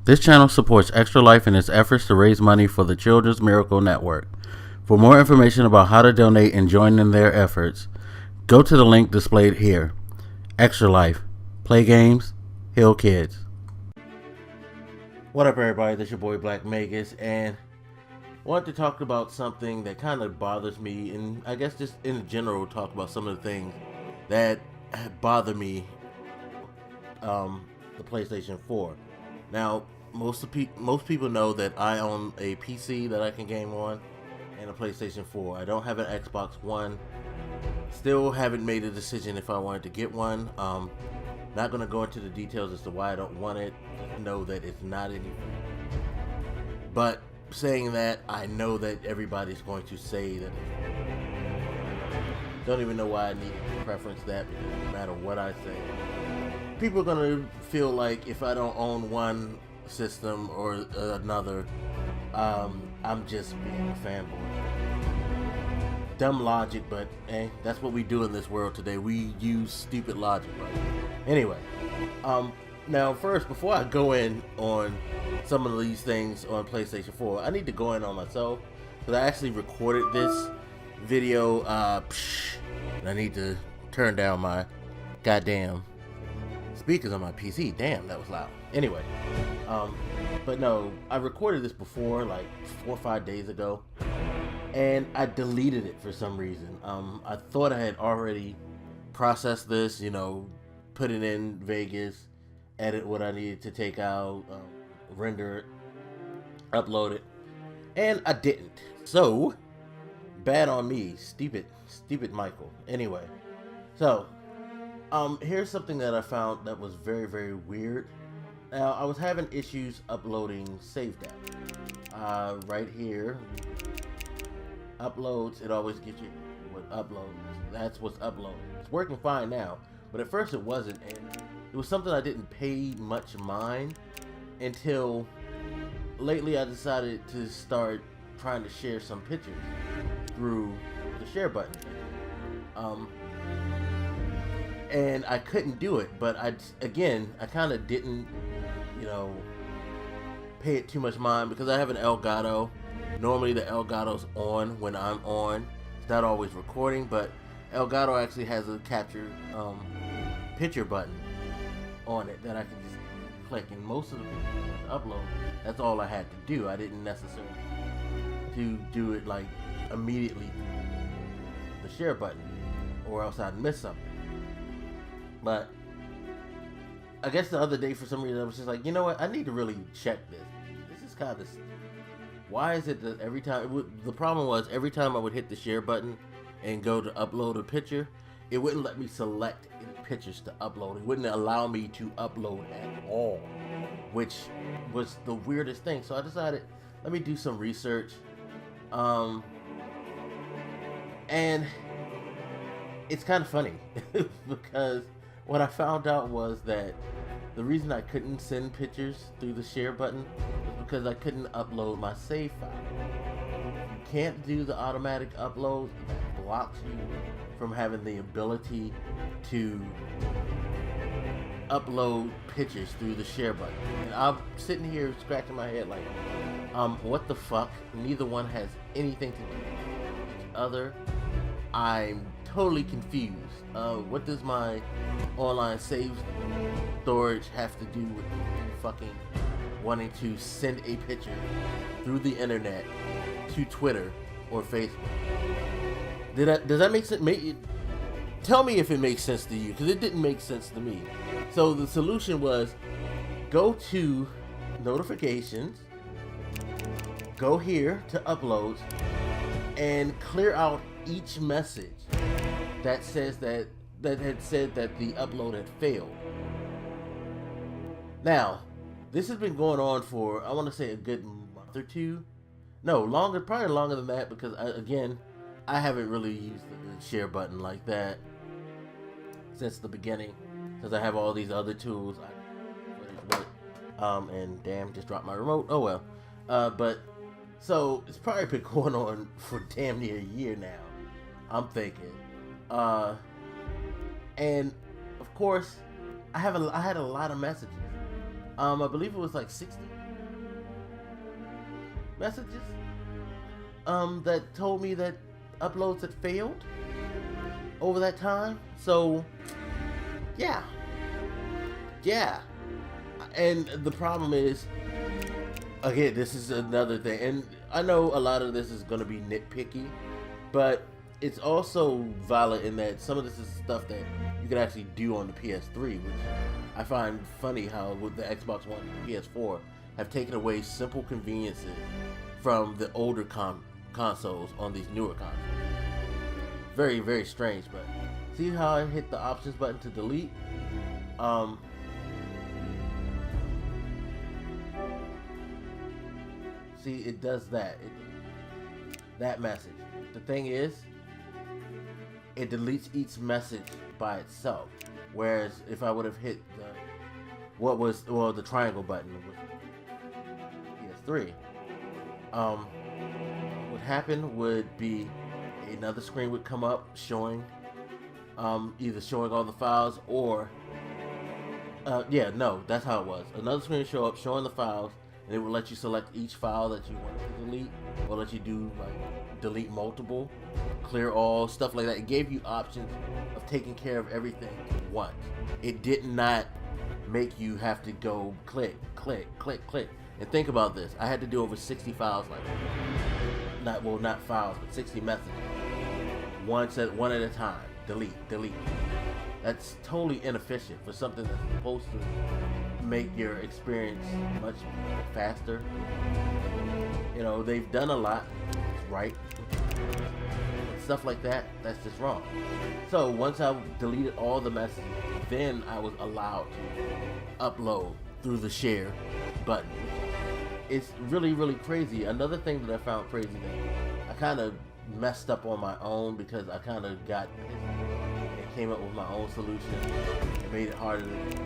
This channel supports Extra Life in its efforts to raise money for the Children's Miracle Network. For more information about how to donate and join in their efforts, go to the link displayed here. Extra Life. Play games, heal kids. What up, everybody? This is your boy Black Magus, and I want to talk about something that kind of bothers me, and I guess just in general talk about some of the things that bother me. The PlayStation 4. Now, most people know that I own a PC that I can game on and a PlayStation 4. I don't have an Xbox One. Still haven't made a decision if I wanted to get one. Not going to go into the details as to why I don't want it. Just know that it's not anything. But saying that, I know that everybody's going to say that. Don't even know why I need to preference that, because no matter what I say, people are going to feel like if I don't own one system or another, I'm just being a fanboy. Dumb logic, but that's what we do in this world today. We use stupid logic, right? Anyway, now first, before I go in on some of these things on PlayStation 4, I need to go in on myself, because I actually recorded this video, and I need to turn down my goddamn speakers on my PC. Damn, that was loud. Anyway, but no, I recorded this before, like 4 or 5 days ago, and I deleted it for some reason. I thought I had already processed this, put it in Vegas, edit what I needed to take out, render it, upload it, and I didn't. So, bad on me, stupid Michael. Anyway, so here's something that I found that was very, very weird. Now, I was having issues uploading save data. Right here, uploads, it always gets you what uploads. That's what's uploaded. It's working fine now, but at first it wasn't, and it was something I didn't pay much mind until lately I decided to start trying to share some pictures through the share button. And I couldn't do it, but I kind of didn't, pay it too much mind, because I have an Elgato. Normally the Elgato's on when I'm on. It's not always recording, but Elgato actually has a capture picture button on it that I can just click, and most of the upload, that's all I had to do. I didn't necessarily to do it like immediately the share button, or else I'd miss something. But I guess the other day, for some reason, I was just like, you know what? I need to really check this. This is kind of... Why is it that every time... The problem was, every time I would hit the share button and go to upload a picture, it wouldn't let me select any pictures to upload. It wouldn't allow me to upload at all, which was the weirdest thing. So I decided, let me do some research. And it's kind of funny because what I found out was that the reason I couldn't send pictures through the share button was because I couldn't upload my save file. You can't do the automatic upload. That blocks you from having the ability to upload pictures through the share button. And I'm sitting here scratching my head like, what the fuck? Neither one has anything to do with each other. I'm totally confused. What does my online save storage have to do with fucking wanting to send a picture through the internet to Twitter or Facebook? Does that make sense? Tell me if it makes sense to you, because it didn't make sense to me. So the solution was, go to notifications, go here to uploads, and clear out each message that says that had said that the upload had failed. Now, this has been going on for, I want to say, a good month or two. No, longer, probably longer than that, because I haven't really used the share button like that since the beginning, because I have all these other tools. And damn, just dropped my remote. Oh well. But so it's probably been going on for damn near a year now, I'm thinking. And of course, I had a lot of messages I believe it was like 60 messages that told me that uploads had failed over that time. So yeah, and the problem is, again, this is another thing, and I know a lot of this is going to be nitpicky, but it's also valid in that some of this is stuff that you can actually do on the PS3, which I find funny how with the Xbox One and PS4 have taken away simple conveniences from the older consoles on these newer consoles. Very, very strange, but see how I hit the options button to delete? See, it does that. That message. The thing is, it deletes each message by itself. Whereas if I would have hit the triangle button with PS3, what happened would be another screen would come up showing, either showing all the files or, that's how it was. Another screen would show up showing the files, and it would let you select each file that you want to delete, or let you do like delete multiple, clear all, stuff like that. It gave you options of taking care of everything once. It did not make you have to go click. And think about this. I had to do over 60 files like that. Not files, but 60 messages. One at a time. Delete. That's totally inefficient for something that's supposed to make your experience much faster. You know, they've done a lot right. Stuff like that, that's just wrong. So once I deleted all the messages, then I was allowed to upload through the share button. It's really, really crazy. Another thing that I found crazy that I kind of messed up on my own because I kind of got and came up with my own solution and made it harder to do.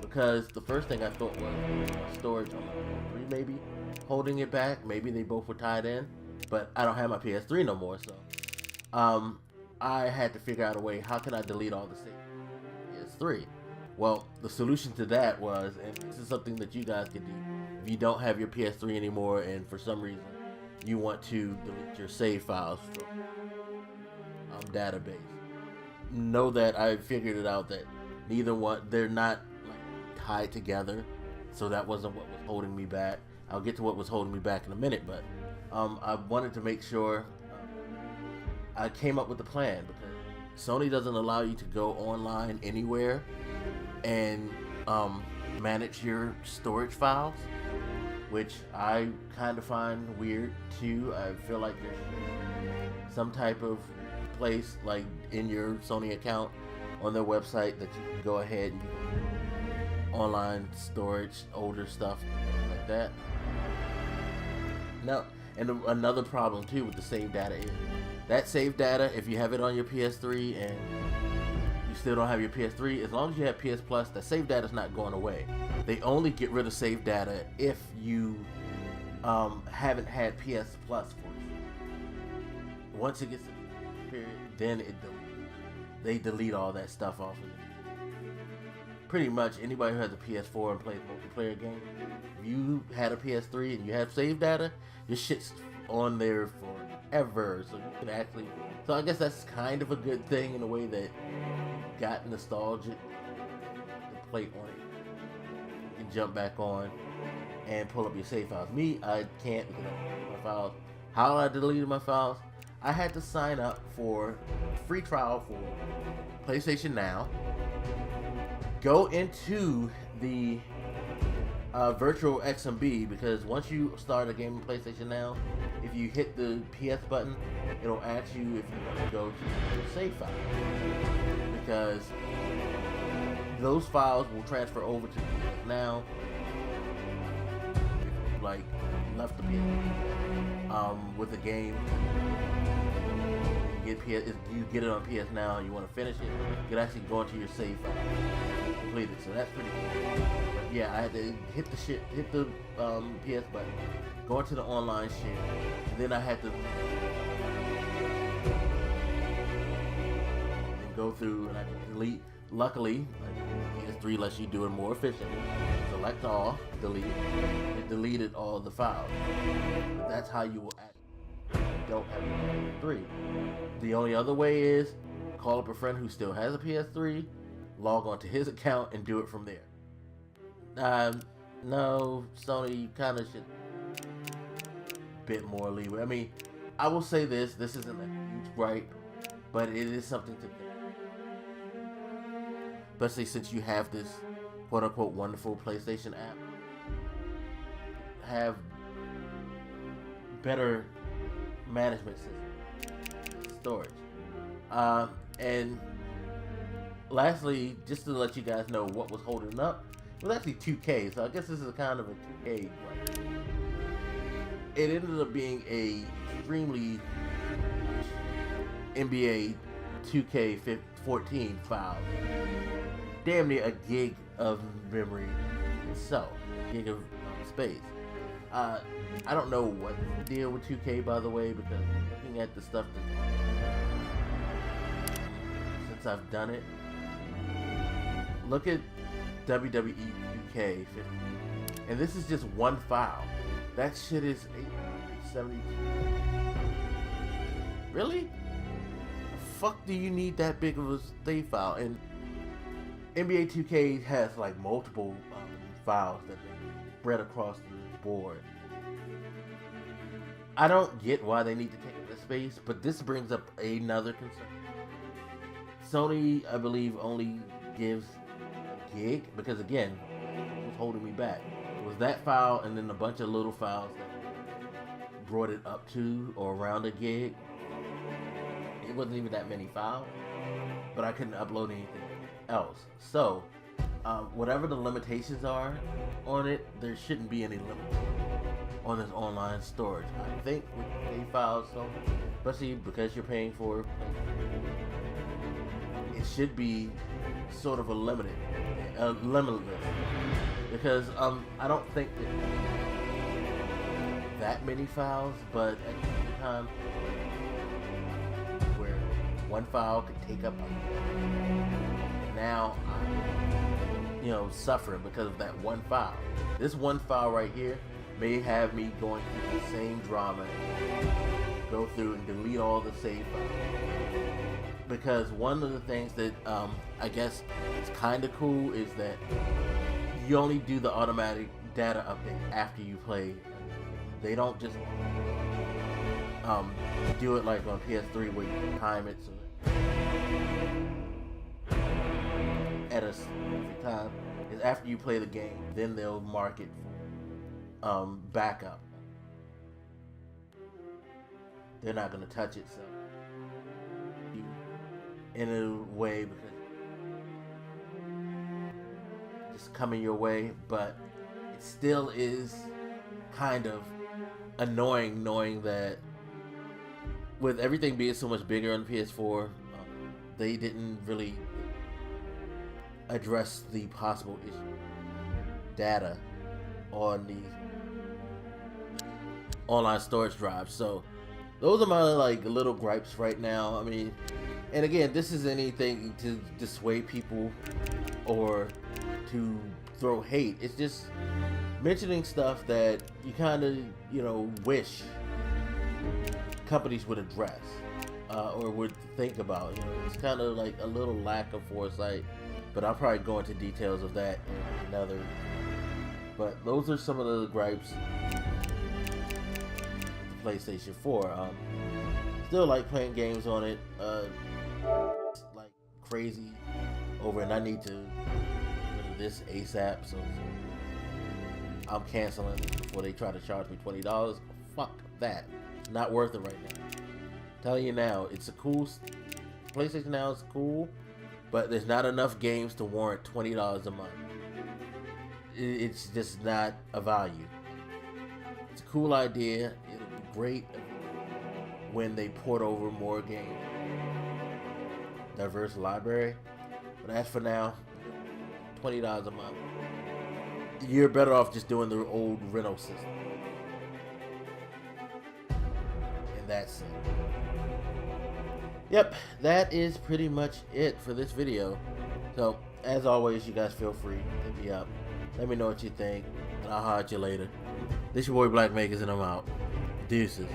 Because the first thing I thought was storage on my PS3 maybe holding it back. Maybe they both were tied in, but I don't have my PS3 no more, so I had to figure out a way, how can I delete all the save PS3? Well, the solution to that was, and this is something that you guys can do, if you don't have your PS3 anymore and for some reason you want to delete your save files from database, know that I figured it out that neither one, they're not like tied together, so that wasn't what was holding me back. I'll get to what was holding me back in a minute, but I wanted to make sure I came up with a plan, because Sony doesn't allow you to go online anywhere and manage your storage files, which I kind of find weird too. I feel like there's some type of place like in your Sony account on their website that you can go ahead and online storage older stuff like that. Now, and another problem too with the save data is that save data, if you have it on your PS3 and you still don't have your PS3, as long as you have PS Plus, the save data is not going away. They only get rid of save data if you haven't had PS Plus for it. Once it gets to the period, then they delete all that stuff off of it. Pretty much anybody who has a PS4 and plays multiplayer games, if you had a PS3 and you have save data, your shit's on there forever. So you can actually, so I guess that's kind of a good thing in a way that got nostalgic. The plate on it, you can jump back on and pull up your save files. Me, I can't, because I deleted my files. How I deleted my files, I had to sign up for a free trial for PlayStation Now. Go into the virtual XMB, because once you start a game in PlayStation Now, if you hit the PS button, it'll ask you if you want to go to the save file, because those files will transfer over to PS Now. If you like left the PS with the game, if you get it on PS Now and you want to finish it, you can actually go into your save file and complete it. So that's pretty cool. But yeah, I had to hit the PS button, go into the online share, and then I had to go through and I could delete Luckily, PS3 lets you do it more efficiently. Select all, delete. It deleted all the files. That's how you will actually don't have a PS3. The only other way is call up a friend who still has a PS3, log on to his account, and do it from there. No, Sony, you kind of should bit more leeway. I mean, I will say this isn't a huge gripe, but it is something to think. Especially since you have this quote-unquote wonderful PlayStation app. Have better management system, storage. And lastly, just to let you guys know what was holding up, it was actually 2K, so I guess this is kind of a 2K gripe. It ended up being a extremely NBA 2K14 file. Damn near a gig of memory itself, gig of space. I don't know what the deal with 2K, by the way, because looking at the stuff that since I've done it, look at WWE 2K15, and this is just one file. That shit is 872. Really? The fuck do you need that big of a save file? And NBA 2K has like multiple files that they spread across the board. I don't get why they need to take up the space, but this brings up another concern. Sony, I believe, only gives a gig because, again, it was holding me back. It was that file and then a bunch of little files that brought it up to or around a gig. It wasn't even that many files, but I couldn't upload anything else. So, whatever the limitations are on it, there shouldn't be any limit on this online storage. I think with save files, so especially because you're paying for it, should be sort of a limitless, because I don't think that many files, but at the same time, where one file could take up now I'm suffering because of that one file. This one file right here may have me going through the same drama, go through and delete all the save files. Because one of the things that I guess is kind of cool is that you only do the automatic data update after you play. They don't just do it like on PS3 where you time it so at a specific time. Is after you play the game, then they'll mark it for backup. They're not going to touch it, so in a way, because it's coming your way, but it still is kind of annoying knowing that with everything being so much bigger on the PS4, they didn't really address the possible issue data on these online storage drives. So those are my little gripes right now. I mean, and again, this is anything to dissuade people or to throw hate. It's just mentioning stuff that you kind of wish companies would address or would think about. It's kind of like a little lack of foresight, but I'll probably go into details of that in another. But those are some of the gripes the PlayStation 4. Still like playing games on it like crazy over, and I need to do this ASAP, so I'm canceling before they try to charge me $20. Fuck that. Not worth it right now. I'm telling you now, it's a cool PlayStation Now is cool, but there's not enough games to warrant $20 a month. It's just not a value. It's a cool idea. It'll be great when they port over more games. Diverse library. But as for now, $20 a month. You're better off just doing the old rental system. And that's it. Yep, that is pretty much it for this video. So, as always, you guys feel free. Hit me up. Let me know what you think. And I'll holler at you later. This your boy Black Makers, and I'm out. Deuces.